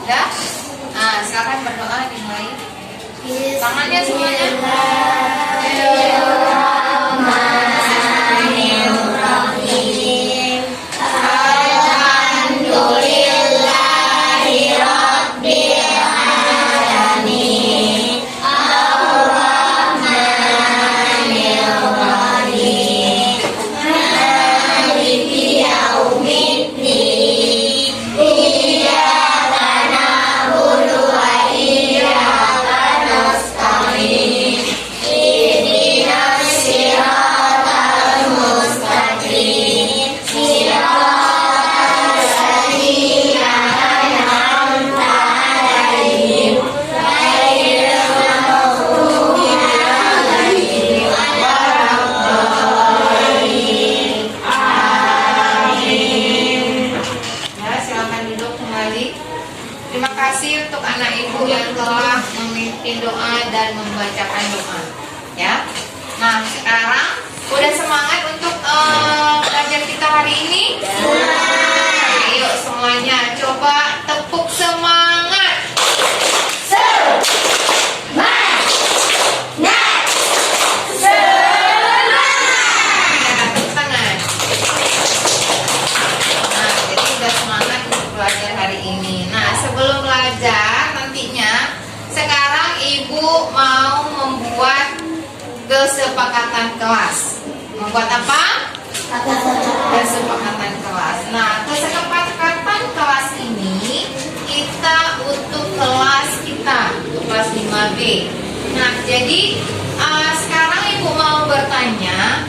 Udah? Nah, silakan berdoa dimulai. Tangannya semuanya. Terima kasih untuk anak ibu yang telah memimpin doa dan membacakan doa. Ya. Nah, sekarang udah semangat untuk belajar kita hari ini? Ayo semuanya coba tepuk semangat. Tepuk tangan. Nah, jadi udah semangat untuk belajar hari ini. Nah, sebelum belajar nantinya, sekarang ibu mau membuat kesepakatan kelas. Membuat apa? Kesepakatan kelas. Nah, kesepakatan kelas ini kita untuk kelas kita, kelas 5B. Nah, jadi sekarang ibu mau bertanya,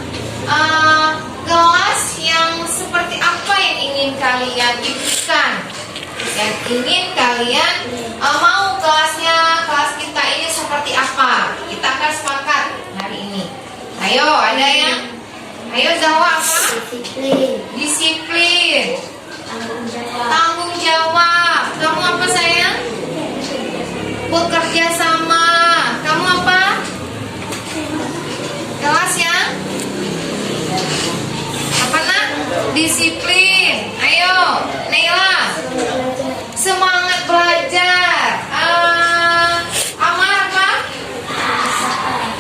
kelas yang seperti apa yang ingin kalian impikan? Yang ingin kalian mau kelas kita ini seperti apa? Kita akan sepakat hari ini. Ayo, ada yang? Ayo jawab apa? Disiplin. Tanggung jawab. Kamu apa sayang? Bekerja sama. Kamu apa? Kelas yang? Apa nak? Disiplin. Ayo, Neila. Semangat belajar. Amar apa?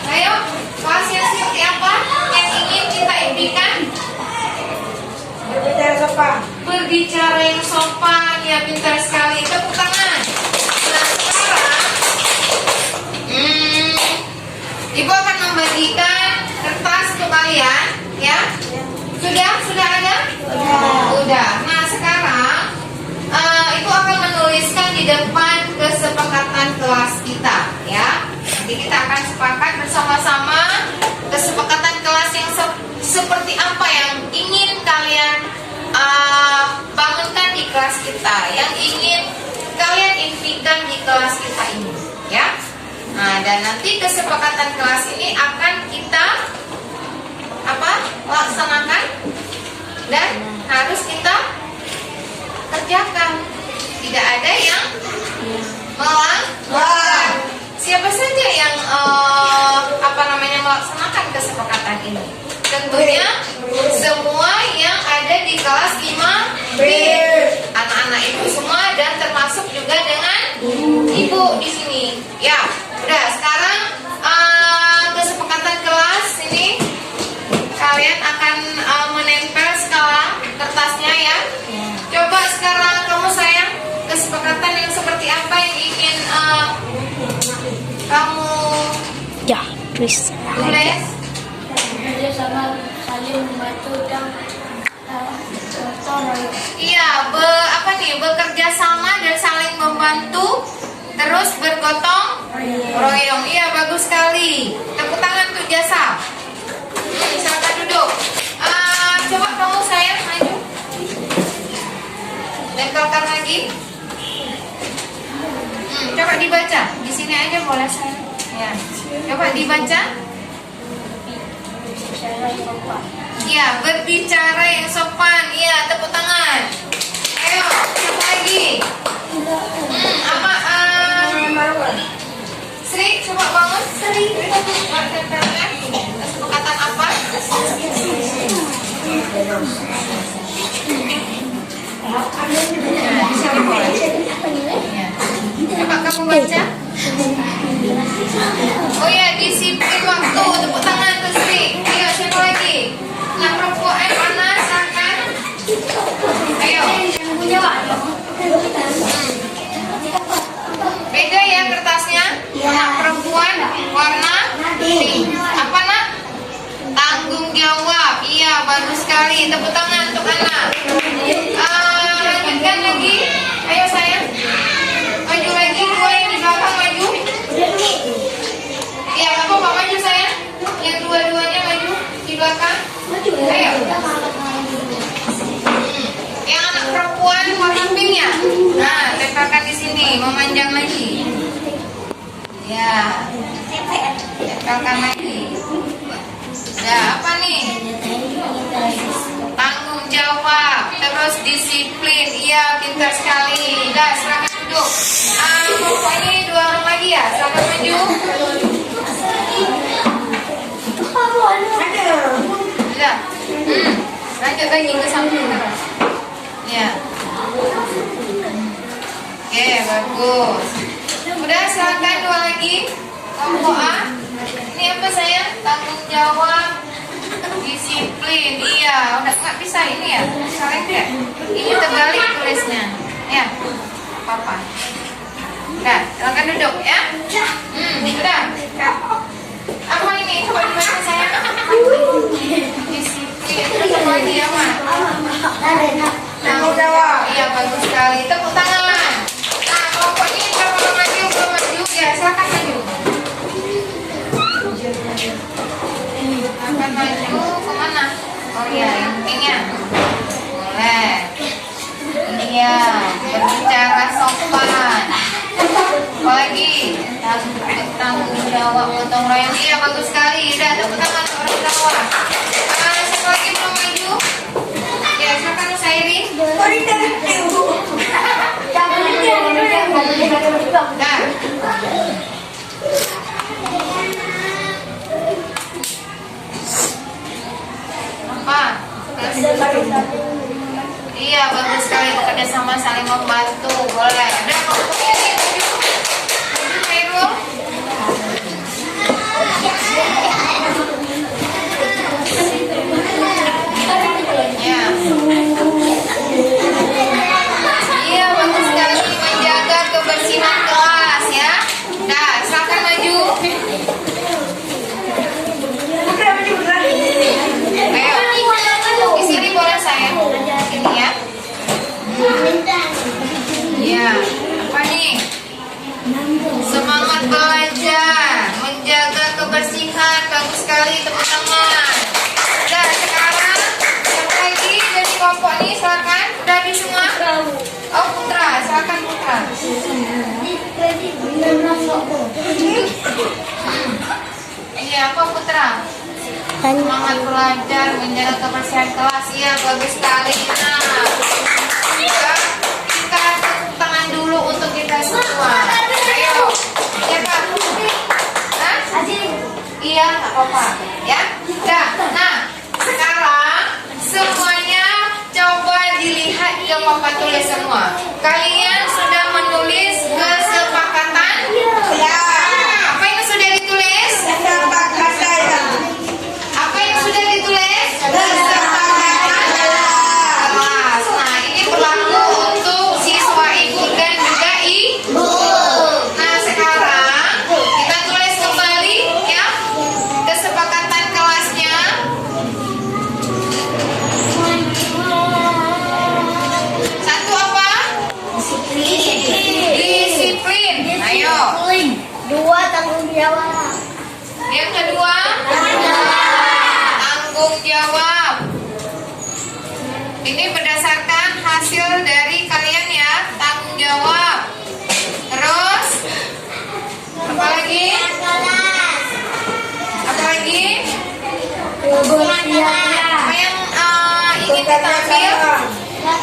Ayo, kelas yang seperti apa yang ingin kita impikan? Berbicara sopan. Berbicara yang sopan. Ya, pintar sekali. Tepuk tangan. Nah, sekarang ibu akan membagikan kertas untuk kalian. Ya, sudah ada? Udah. Nah, sekarang ibu akan menuliskan di depan kesepakatan kelas kita, ya. Nanti kita akan sepakat bersama-sama kesepakatan kelas yang seperti apa yang ingin kalian bangunkan di kelas kita, yang ingin kalian impikan di kelas kita ini, ya. Nah, dan nanti kesepakatan kelas ini akan kita laksanakan dan harus kita kerjakan. Tidak ada yang melanggar. Siapa saja yang melaksanakan kesepakatan ini? Tentunya semua yang ada di kelas 5B, anak-anak ibu semua, dan termasuk juga dengan ibu di sini. Ya, udah. Sekarang kesepakatan kelas ini kalian akan menempel skala kertasnya, ya. Coba sekarang kamu sayang, kesepakatan yang seperti apa yang ingin kamu tulis. Kerja sama, saling membantu dan Iya, bekerja sama dan saling membantu, terus bergotong royong. Iya, bagus sekali. Tepuk tangan untuk jasa. Silakan duduk. Coba kamu sayang maju. Tempelkan lagi. Coba dibaca. Di sini aja boleh sayang. Ya. Coba dibaca. Iya, berbicara yang sopan. Iya, tepuk tangan. Ayo, siapa lagi? Sri, coba bangun. Sri, tempelkan. Kesepakatan apa? Di sini boleh. Ya. disiplin waktu. Tepuk tangan tuh Sri. Ayo, siapa lagi? Yang perempuan mana? Silakan. Ayo. Beda ya kertasnya. Anak perempuan warna pink. Apa nak? Tanggung jawab. Iya, bagus sekali. Tepuk tangan untuk anak. Lanjutkan lagi. Ayo sayang. Maju lagi, dua yang di belakang maju. Iya, apa maju sayang. Yang dua-duanya maju di belakang. Ayo. Yang anak perempuan warna pink ya. Nah, tempelkan di sini, memanjang lagi. Ya, tempelkan lagi. Ya, apa nih? Tanggung jawab, terus disiplin. Iya, pintar sekali. Dah, silakan duduk. Kelompok ini dua orang lagi ya. Silakan maju. Sudah. Lanjut lagi ke samping terus. Ya. Oke, bagus. Udah, silakan dua lagi. Kelompok A. Ini apa sayang? Tanggung jawab, disiplin. Iya, udah nggak bisa ini ya? Saling ya? Ini terbalik tulisnya. Ya, papa. Udah, silakan duduk ya. Udah. Apa ini? Coba dibaca sayang. Disiplin. Terus apa lagi ya, Ma? Tanggung jawab. Iya, bagus sekali. Tepuk tangan. Nah, kelompok ini kalau maju, belum maju, ya silakan maju. Akan maju kemana? Oh iya, yang pentingnya boleh. Iya, berbicara sopan. Apalagi tanggung jawab, gotong royong. Iya, bagus sekali. Udah, tepuk tangan untuk orang tua. Siapa lagi belum maju? Ya, silakan Sairi. Dah. Apa? Iya, bagus sekali bekerja sama, saling membantu. Boleh. Udah, kelompok ini maju. Maju, Khairul. Ya. Iya, bagus sekali menjaga kebersihan kelas ya. Nah, silakan maju. Ayo. Di sini boleh sayang. Sini ya. Iya. Apa nih? Semangat belajar, menjaga kebersihan. Bagus sekali, tepuk tangan. Nah, sekarang siapa lagi dari kelompok ini? Silakan. Udah habis semua? Oh, Putra, silakan Putra. Iya, apa Putra? Semangat belajar, menjaga kebersihan kelas. Iya, bagus sekali. Nah, kita tepuk tangan dulu untuk kita semua. Ayo, siapa? Hah? Iya, nggak apa-apa. Ya, udah. Nah, sekarang semuanya coba dilihat ke papan tulis semua. Kalian sudah menulis kesepakatan? Ya. Apa yang sudah ditulis? Kesepakatan. Apa yang sudah ditulis? Kesepakatan kelas. Nah, ini berlaku untuk siswa ibu dan juga ibu. Nah, sekarang kita tulis kembali ya kesepakatan kelasnya. Satu apa? Disiplin. Ayo. Dua, tanggung jawab. Yang kedua, tanggung jawab. Ini berdasarkan hasil dari kalian ya, tanggung jawab. Terus, apa lagi? Apa lagi? Apa yang ingin kita ambil?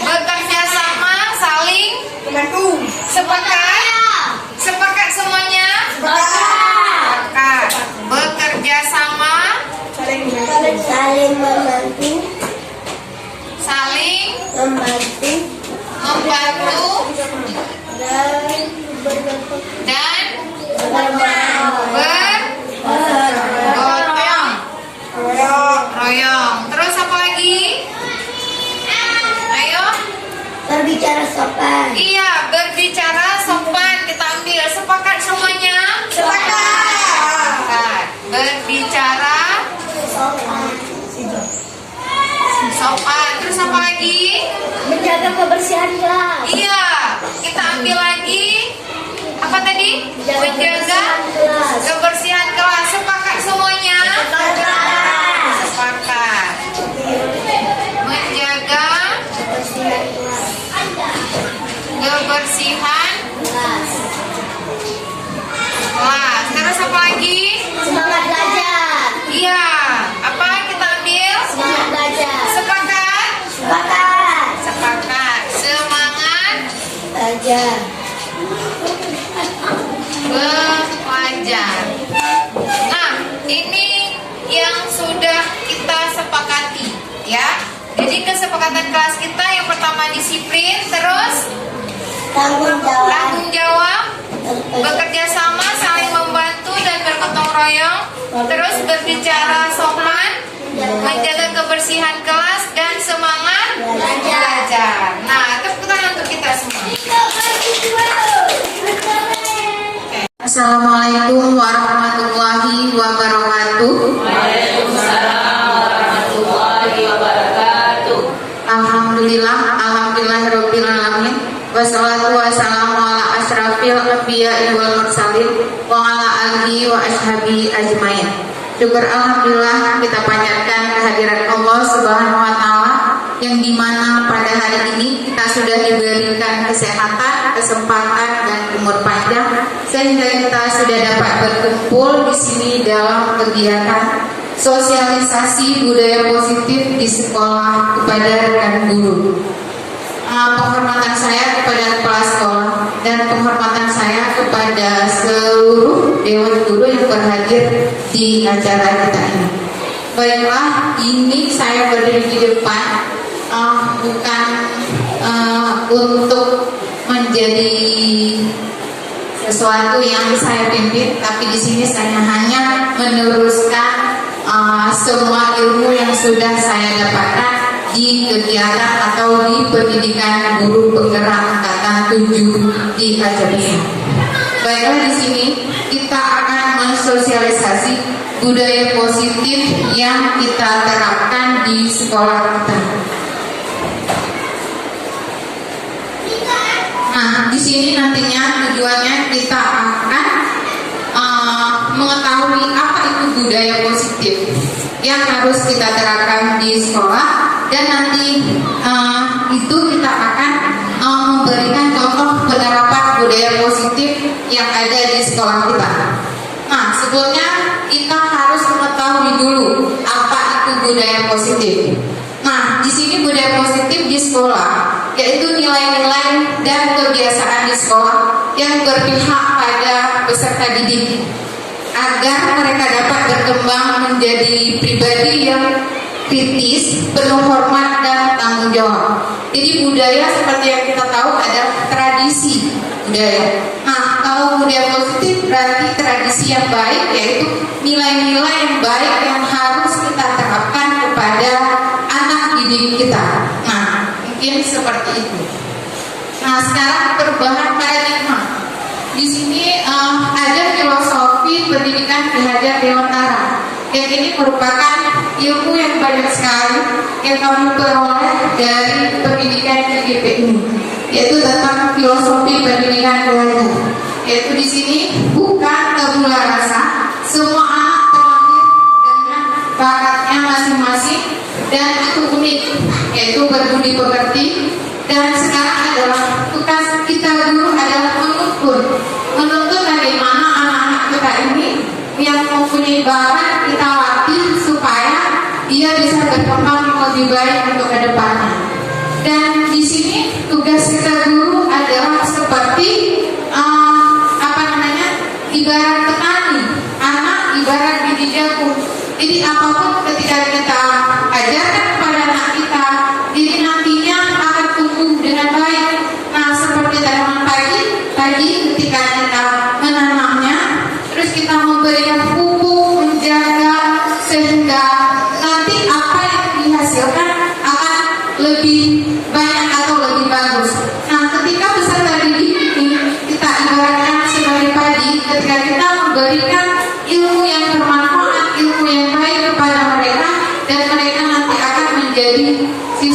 Bekerja sama, saling sepakat. Sepakat semuanya? Sepakat. Bekerja sama, Saling membantu. saling Berbicara sopan. Iya, berbicara sopan. Kita ambil. Sepakat semuanya? Sepakat. Berbicara Sopan. sopan. Terus apa lagi? Menjaga kebersihan kelas. Iya, kita ambil lagi. Apa tadi? Menjaga kebersihan kelas. Sepakat semuanya? Sepakat. Menjaga kebersihan Kelas. kelas. Terus apa lagi? Semangat belajar. Iya. Apa kita ambil? Semangat belajar. Sepakat? Sepakat. Sepakat. Semangat Belajar. belajar. Nah, ini yang sudah kita sepakati, ya. Jadi kesepakatan kelas kita yang pertama disiplin, terus Tanggung jawab. tanggung jawab, bekerja sama, saling membantu dan bergotong royong, terus berbicara sopan, menjaga kebersihan kelas dan semangat belajar. Nah, tepuk tangan untuk kita semua. Assalamualaikum warahmatullahi wabarakatuh. Alhamdulillahirabbil alamin. Wassalatu wassalamu ala asrafil anbiya'i wal mursalin wa ala alihi wa ashabi ajmain. Syukur alhamdulillah kita panjatkan kehadiran Allah Subhanahu wa taala yang dimana pada hari ini kita sudah diberikan kesehatan, kesempatan dan umur panjang sehingga kita sudah dapat berkumpul di sini dalam kegiatan sosialisasi budaya positif di sekolah kepada rekan guru. Penghormatan saya kepada kepala sekolah dan penghormatan saya kepada seluruh dewan guru yang berhadir di acara kita ini. Baiklah, ini saya berdiri di depan bukan untuk menjadi sesuatu yang saya pimpin, tapi di sini saya hanya meneruskan semua ilmu yang sudah saya dapatkan di kegiatan atau di pendidikan guru penggerak angkatan 7 di Aceh. Baiklah, di sini kita akan mensosialisasi budaya positif yang kita terapkan di sekolah kita. Nah, di sini nantinya tujuannya kita akan mengetahui apa itu budaya positif yang harus kita terapkan di sekolah, dan nanti itu kita akan memberikan contoh penerapan budaya positif yang ada di sekolah kita. Nah, sebelumnya kita harus mengetahui dulu apa itu budaya positif. Nah, di sini budaya positif di sekolah yaitu nilai-nilai dan kebiasaan di sekolah yang berpihak pada peserta didik agar mereka dapat berkembang menjadi pribadi yang kritis, penuh hormat dan tanggung jawab. Jadi budaya seperti yang kita tahu adalah tradisi budaya. Nah, kalau budaya positif berarti tradisi yang baik, yaitu nilai-nilai yang baik yang harus kita terapkan kepada anak didik kita. Nah, mungkin seperti itu. Nah, sekarang perubahan paradigma. Di sini ada filosofi pendidikan Ki Hajar Dewantara. Yang ini merupakan ilmu yang banyak sekali yang kami peroleh dari pendidikan di GP ini, yaitu tentang filosofi pendidikan Ki Hajar. Yaitu di sini bukan tabula rasa, semua anak terlahir dengan bakatnya masing-masing dan itu unik, yaitu berbudi pekerti. Dan sekarang adalah tugas kita guru adalah menuntut bagaimana anak-anak kita ini yang mempunyai bakat kita latih supaya dia bisa berkembang lebih baik untuk kedepannya. Dan di sini tugas kita guru adalah seperti ibarat petani, anak ibarat biji jagung. Jadi apapun ketika kita ajarkan kepada anak kita, jadi nantinya akan tumbuh dengan baik. Nah, seperti tanaman pagi ketika kita menanamnya, terus kita memberikan pupuk, menjaga, sehingga nanti apa yang dihasilkan akan lebih baik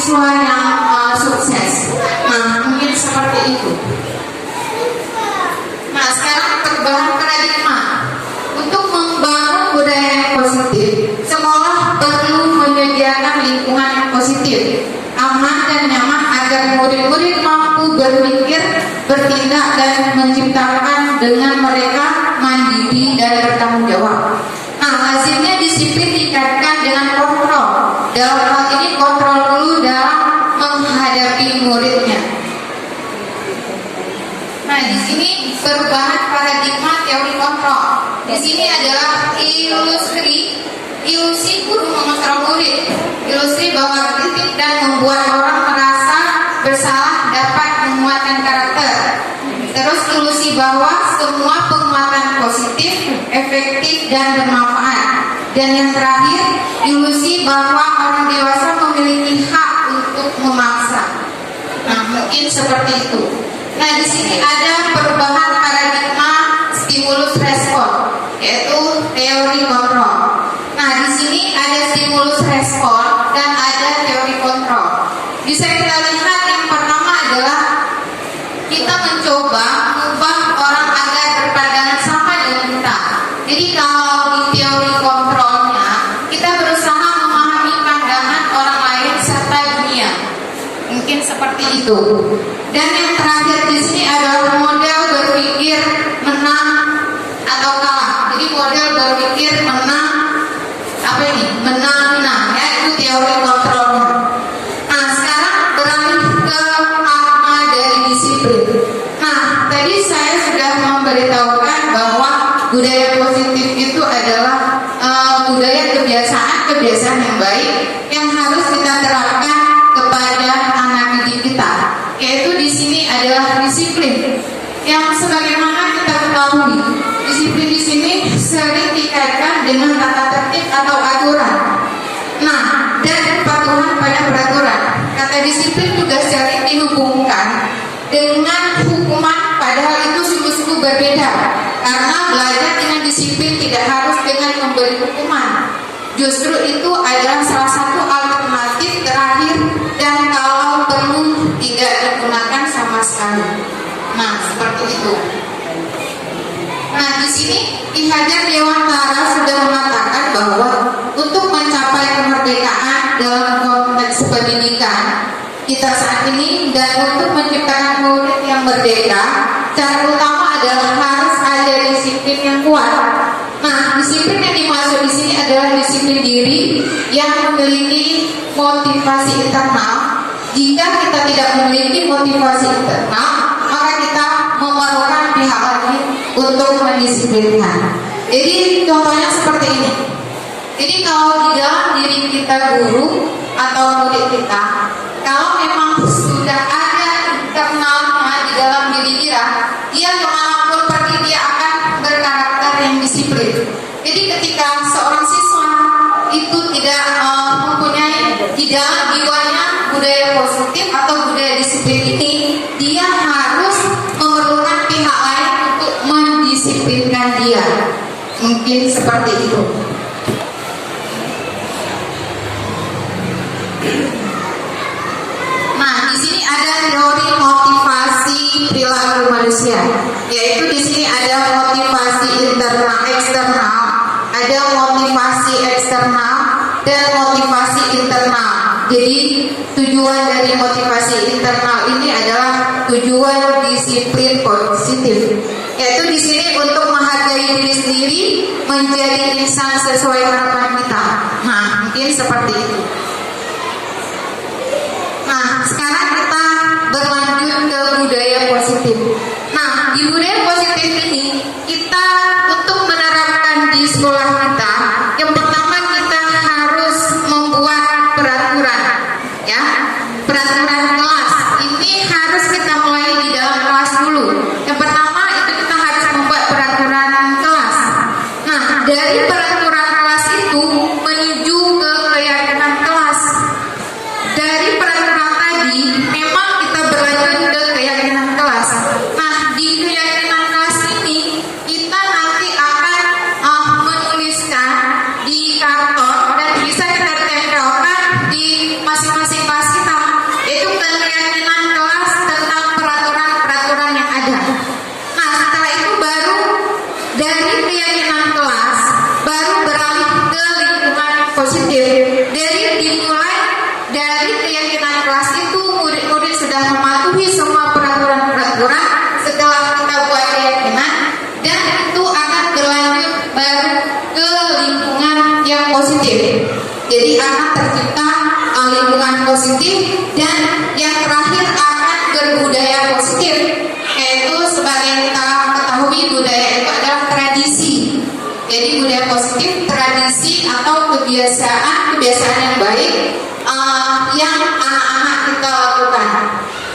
siswa yang sukses. Nah, mungkin seperti itu. Nah, sekarang perubahan paradigma. Untuk membangun budaya yang positif, sekolah perlu menyediakan lingkungan yang positif, aman dan nyaman agar murid-murid mampu berpikir, bertindak dan menciptakan dengan mereka mandiri dan bertanggung jawab. Nah, lazimnya disiplin dikaitkan dengan kontrol. Dalam hal ini kontrol dulu dalam menghadapi muridnya. Nah, di sini perubahan paradigma teori kontrol. Di sini adalah ilusi guru mengontrol murid. Ilusi bahwa kritik dan membuat orang merasa bersalah dapat menguatkan karakter. Terus ilusi bahwa semua penguatan positif, efektif dan bermanfaat. Dan yang terakhir, ilusi bahwa orang dewasa memiliki hak untuk memaksa. Nah, mungkin seperti itu. Nah, di sini ada perubahan paradigma stimulus respon, yaitu teori kontrol. Nah, di sini ada stimulus respon dan ada teori kontrol. Bisa kita lihat yang pertama adalah kita mencoba mengubah orang agar berpandangan sama dengan kita. Jadi kalau di teori kontrolnya, kita berusaha memahami pandangan orang lain serta dunia. Mungkin seperti itu. Dan yang terakhir di sini adalah model berpikir menang atau kalah. Jadi model berpikir menang ya, itu teori kontrolnya. Nah, sekarang beralih ke makna dari disiplin. Nah, tadi saya sudah memberitahukan bahwa budaya positif itu adalah budaya kebiasaan yang baik yang harus kita terapkan kepada anak didik kita. Yaitu di sini adalah disiplin. Yang sebagaimana kita ketahui, disiplin di sini sering dikaitkan dengan tata tertib atau aturan. Nah, dan kepatuhan pada peraturan. Kata disiplin juga sering dihubungkan dengan hukuman, padahal itu sungguh-sungguh berbeda. Karena belajar dengan disiplin tidak harus dengan memberi hukuman. Justru itu adalah salah satu alternatif terakhir dan kalau perlu tidak digunakan sama sekali. Nah, seperti itu. Nah, di sini Ki Hajar Dewantara sudah mengatakan bahwa untuk mencapai kemerdekaan dalam konteks pendidikan kita saat ini dan untuk menciptakan murid yang merdeka, cara utama adalah harus ada disiplin yang kuat. Nah, disiplin yang dimaksud di sini adalah disiplin diri yang memiliki motivasi internal. Jika kita tidak memiliki motivasi internal, maka kita memerlukan pihak lain untuk mendisiplinkan. Jadi contohnya seperti ini. Jadi kalau di dalam diri kita guru atau murid kita, kalau memang sudah ada internalnya di dalam diri dia kemanapun pergi dia akan berkarakter yang disiplin. Jadi ketika seorang siswa itu tidak mempunyai di dalam jiwanya budaya positif atau budaya disiplin ini, dia harus memerlukan pihak lain untuk mendisiplinkan dia. Mungkin seperti itu. Nah, di sini ada teori motivasi perilaku manusia, yaitu di sini ada motivasi internal, eksternal, ada motivasi eksternal dan motivasi internal. Jadi tujuan dari motivasi internal ini adalah tujuan disiplin positif, yaitu di sini untuk menghargai diri sendiri, menjadi insan sesuai harapan kita. Nah, mungkin seperti itu. Nah, sekarang kita berlanjut ke budaya positif. Nah, di budaya positif ini kita untuk menerapkan di sekolah kita, yang pertama kita harus membuat peraturan, ya, peraturan kelas. Ini harus kita mulai di dalam kelas dulu. Yang pertama itu kita harus membuat peraturan kelas. Nah, dari peraturan kelas itu menuju ke keyakinan kelas.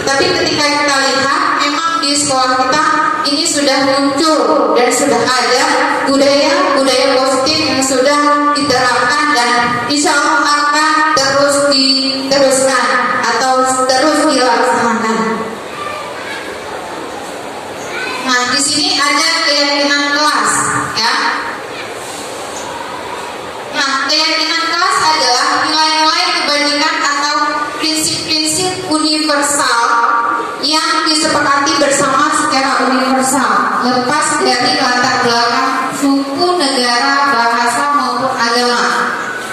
Tapi ketika kita lihat, memang di sekolah kita ini sudah muncul dan sudah ada budaya positif yang sudah diterapkan dan insya Allah akan terus diteruskan atau terus dilaksanakan. Nah, di sini ada keyakinan kelas, ya. Nah, keyakinan kelas adalah nilai-nilai kebajikan atau prinsip-prinsip universal yang disepakati bersama secara universal, lepas dari latar belakang suku, negara, bahasa maupun agama.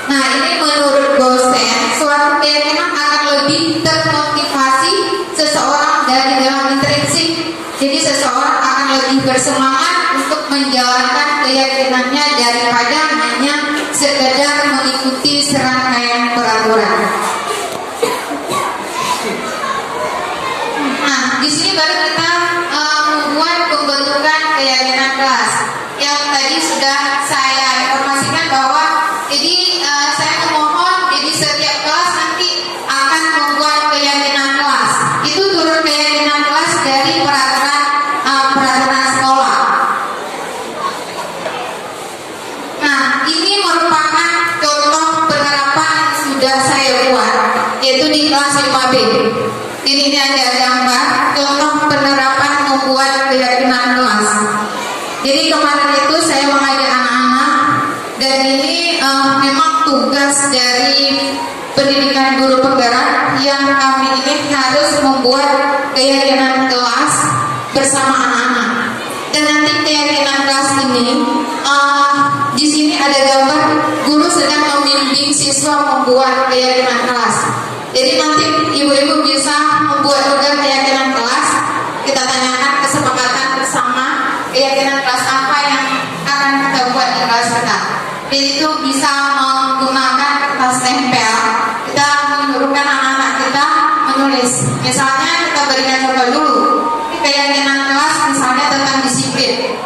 Nah, ini menurut dosen, suatu keyakinan akan lebih termotivasi seseorang dari dalam intrinsik. Jadi seseorang akan lebih bersemangat untuk menjalankan keyakinannya daripada hanya sekedar mengikuti serangkaian peraturan. Nah, di sini baru kita membuat pembentukan keyakinan kelas. Yang tadi sudah saya informasikan bahwa jadi saya memohon jadi setiap kelas nanti akan membuat keyakinan kelas. Itu turun keyakinan kelas dari peraturan sekolah. Nah, ini merupakan contoh penerapan yang sudah saya buat, yaitu di kelas 5B. Ini ada gambar contoh penerapan membuat keyakinan kelas. Jadi kemarin itu saya mengajak anak-anak, dan ini memang tugas dari pendidikan guru penggerak yang kami ini harus membuat keyakinan kelas bersama anak-anak. Dan nanti keyakinan kelas ini di sini ada gambar guru sedang membimbing siswa membuat keyakinan kelas. Jadi nanti ibu-ibu bisa membuat juga keyakinan kelas. Kita tanyakan kesepakatan bersama keyakinan kelas apa yang akan kita buat di kelas kita. Jadi itu bisa menggunakan kertas tempel. Kita menyuruhkan anak-anak kita menulis. Misalnya kita berikan contoh dulu. Keyakinan kelas misalnya tentang disiplin,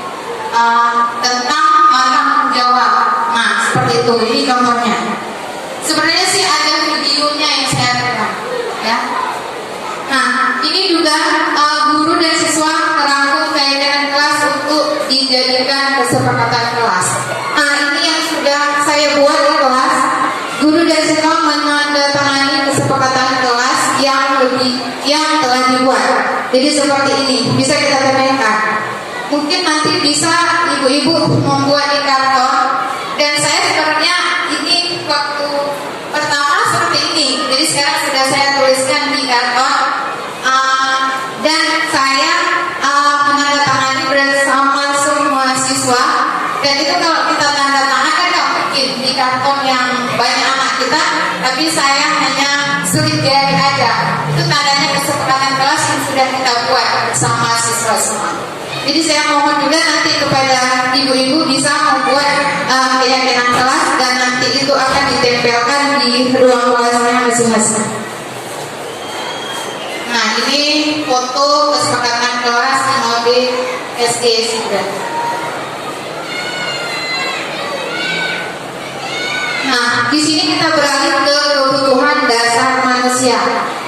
tentang tanggung jawab. Nah, seperti itu. Ini contohnya. Sebenarnya sih ada videonya yang saya rekam, ya. Nah, ini juga guru dan siswa merangkum keyakinan kelas untuk dijadikan kesepakatan kelas. Nah, ini yang sudah saya buat di kelas. Guru dan siswa menandatangani kesepakatan kelas yang telah dibuat. Jadi seperti ini, bisa kita tempelkan. Mungkin nanti bisa ibu-ibu membuat di karton. Dan saya sebenarnya ini waktu pertama seperti ini. Jadi sekarang sudah saya tuliskan di karton. Dan saya menandatangani bersama semua siswa. Dan itu kalau kita tanda tangan kan nggak mungkin di karton yang banyak anak kita. Tapi saya hanya slip jari aja. Itu tandanya kesepakatan kelas yang sudah kita buat bersama siswa semua. Jadi saya mohon juga nanti kepada ibu-ibu bisa membuat keyakinan kelas dan nanti itu akan ditempelkan di ruang kelasnya masing-masing. Nah, ini foto kesepakatan kelas 5B SD sudah. Nah, di sini kita beralih ke kebutuhan dasar manusia.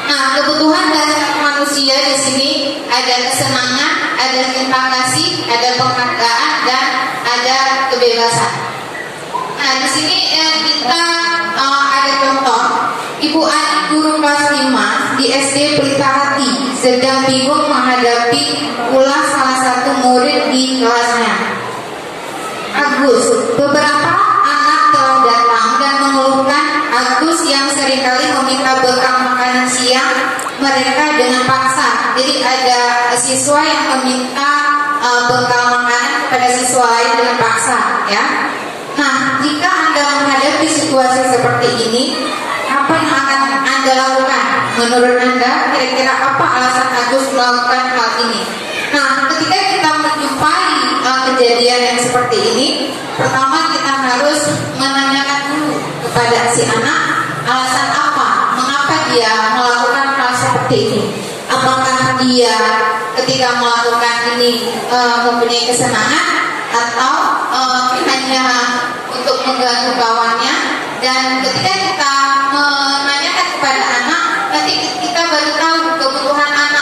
Nah, kebutuhan dasar manusia di sini ada kesenangan, ada cinta kasih, ada penghargaan, dan ada kebebasan. Nah, di sini kita ada contoh. Ibu adik guru kelas 5 di SD Pelita Hati sedang bingung menghadapi ulah salah satu murid di kelasnya, Agus. Beberapa anak telah datang dan mengeluhkan Agus yang seringkali meminta bekal makanan siang mereka dengan paksa. Jadi ada siswa yang meminta bekal makanan kepada siswa lain dengan paksa, ya. Nah, jika Anda menghadapi situasi seperti ini, apa yang akan Anda lakukan? Menurut Anda, kira-kira apa alasan Agus melakukan hal ini? Nah, ketika kita menjumpai kejadian yang seperti ini, pertama kita harus menanyakan dulu kepada si anak alasan apa, mengapa dia melakukan hal seperti ini. Apakah dia ketika melakukan ini mempunyai kesenangan atau hanya untuk mengganggu kawannya. Dan ketika kita menanyakan kepada anak, nanti kita baru tahu kebutuhan anak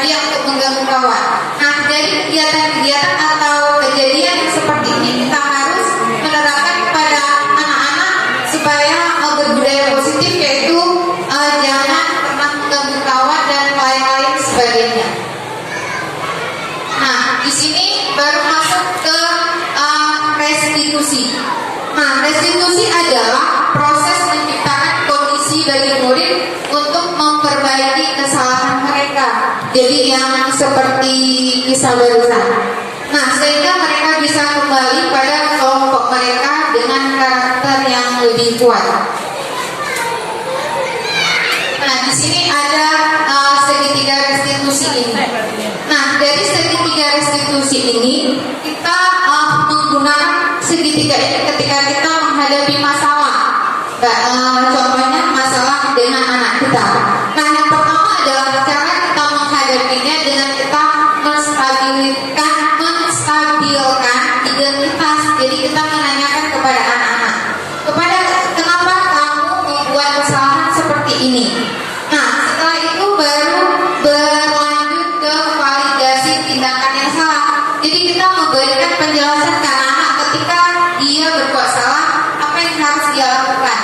dia untuk mengganggu kawan. Nah, dari kegiatan-kegiatan atau kejadian seperti ini kita harus menerapkan kepada anak-anak supaya berbudaya positif, yaitu jangan pernah mengganggu kawan dan lain-lain sebagainya. Nah, di sini baru masuk ke restitusi. Nah, restitusi adalah proses menciptakan kondisi bagi murid untuk memperbaiki kesalahan mereka. Jadi yang seperti kisah barusan. Nah, sehingga mereka bisa kembali pada kelompok mereka dengan karakter yang lebih kuat. Nah, di sini ada segitiga restitusi ini. Nah, dari segitiga restitusi ini kita menggunakan segitiga ini ketika kita menghadapi masalah. Contohnya masalah dengan anak kita. Nah, yang pertama adalah cara kita menghadapinya dengan kita menstabilkan identitas. Jadi kita menanyakan kepada anak-anak, kenapa kamu membuat kesalahan seperti ini? Nah, setelah itu baru berlanjut ke validasi tindakan yang salah. Jadi kita memberikan penjelasan ke anak-anak ketika dia berbuat salah, apa yang harus dia lakukan,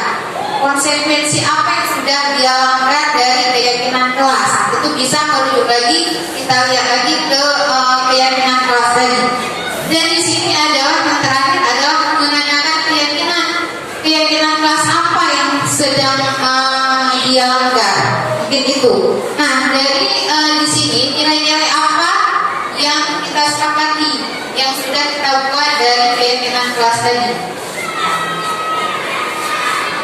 konsekuensi apa yang sudah dia langgar dari keyakinan kelas. Itu bisa merujuk lagi, kita lihat lagi ke keyakinan kelas tadi. Dan di sini adalah yang terakhir adalah menanyakan keyakinan kelas apa yang sedang dia langgar. Mungkin itu. Nah, dari di sini nilai-nilai apa yang kita sepakati yang sudah kita buat dari keyakinan kelas tadi.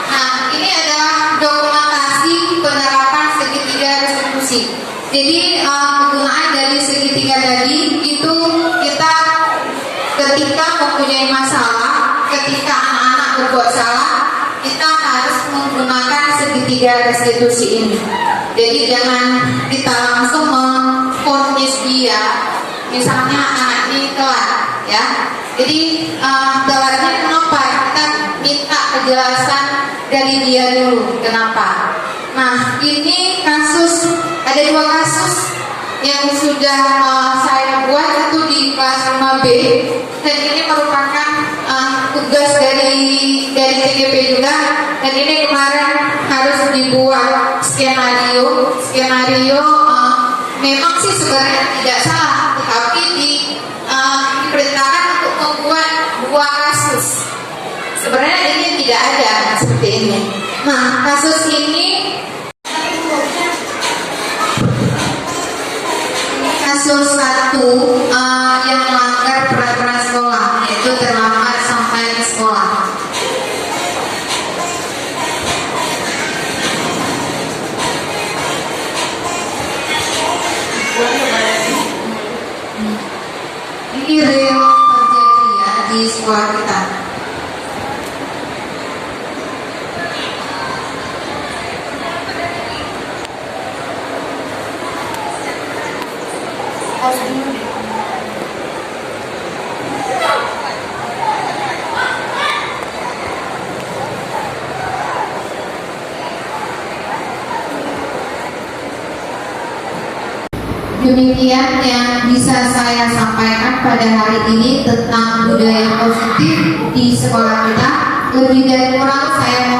Nah, ini adalah dokumentasi penerapan segitiga restitusi. Jadi penggunaan dari segitiga tadi itu kita ketika mempunyai masalah, ketika anak-anak berbuat salah, kita harus menggunakan segitiga restitusi ini. Jadi jangan kita langsung memvonis dia, misalnya anak ini telat, ya. Jadi telatnya kenapa? Kita minta kejelasan dari dia dulu, kenapa. Nah, ini ada 2 kasus yang sudah saya buat itu di kelas 5B, dan ini merupakan tugas dari TGP juga. Dan ini kemarin harus dibuat skenario memang sih sebenarnya tidak salah, tetapi diperintahkan untuk membuat 2 kasus. Sebenarnya ini tidak ada seperti ini. Nah, kasus ini kasus 1 yang melanggar peraturan sekolah, yaitu terlambat sampai di sekolah. Ini real terjadi ya di sekolah kita. Demikian yang bisa saya sampaikan pada hari ini tentang budaya positif di sekolah kita. Lebih dan kurang saya mohon